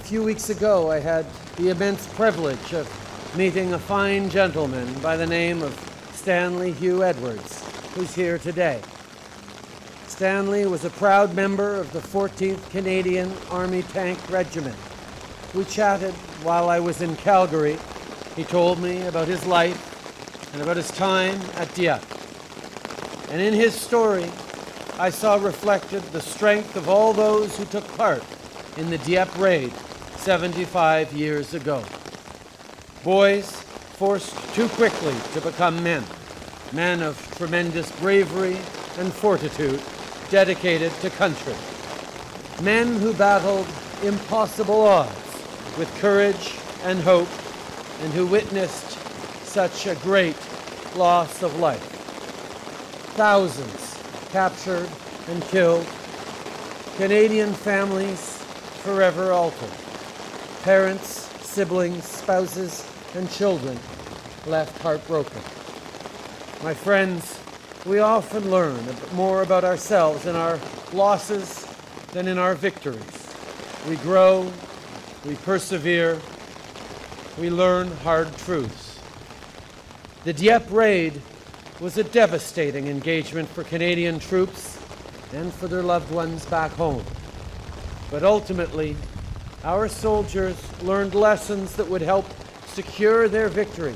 few weeks ago, I had the immense privilege of meeting a fine gentleman by the name of Stanley Hugh Edwards, who's here today. Stanley was a proud member of the 14th Canadian Army Tank Regiment. We chatted while I was in Calgary. He told me about his life and about his time at Dieppe. And in his story, I saw reflected the strength of all those who took part in the Dieppe Raid 75 years ago. Boys forced too quickly to become men, men of tremendous bravery and fortitude, dedicated to country. Men who battled impossible odds with courage and hope, and who witnessed such a great loss of life. Thousands captured and killed, Canadian families forever altered, parents, siblings, spouses, and children left heartbroken. My friends, we often learn more about ourselves in our losses than in our victories. We grow, we persevere, we learn hard truths. The Dieppe Raid was a devastating engagement for Canadian troops and for their loved ones back home. But ultimately, our soldiers learned lessons that would help secure their victory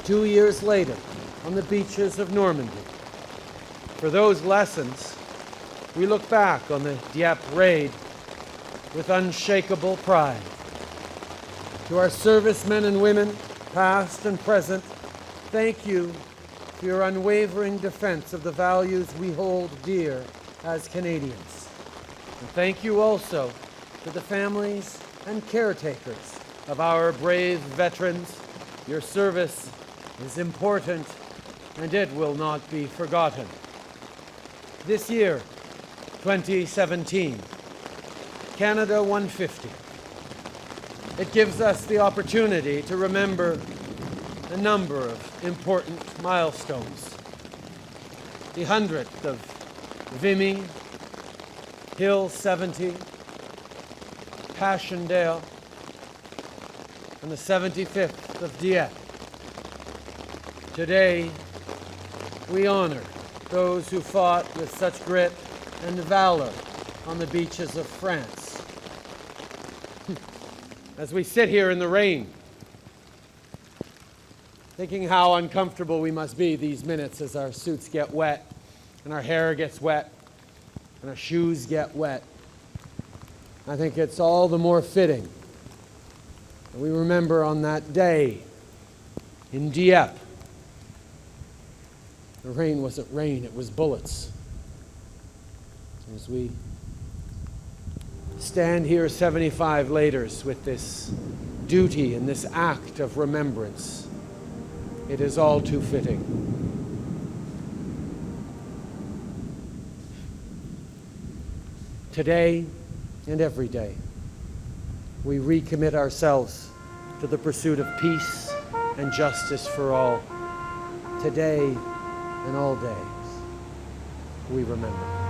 2 years later on the beaches of Normandy. For those lessons, we look back on the Dieppe Raid with unshakable pride. To our servicemen and women, past and present, thank you for your unwavering defense of the values we hold dear as Canadians. And thank you also to the families and caretakers of our brave veterans. Your service is important and it will not be forgotten. This year, 2017, Canada 150. It gives us the opportunity to remember a number of important milestones. The 100th of Vimy, Hill 70, Passchendaele, and the 75th of Dieppe. Today, we honor those who fought with such grit and valor on the beaches of France. As we sit here in the rain, thinking how uncomfortable we must be these minutes as our suits get wet, and our hair gets wet, and our shoes get wet, I think it's all the more fitting that we remember on that day in Dieppe. The rain wasn't rain, it was bullets. As we stand here 75 later with this duty and this act of remembrance, it is all too fitting. Today and every day, we recommit ourselves to the pursuit of peace and justice for all. Today and all days, we remember.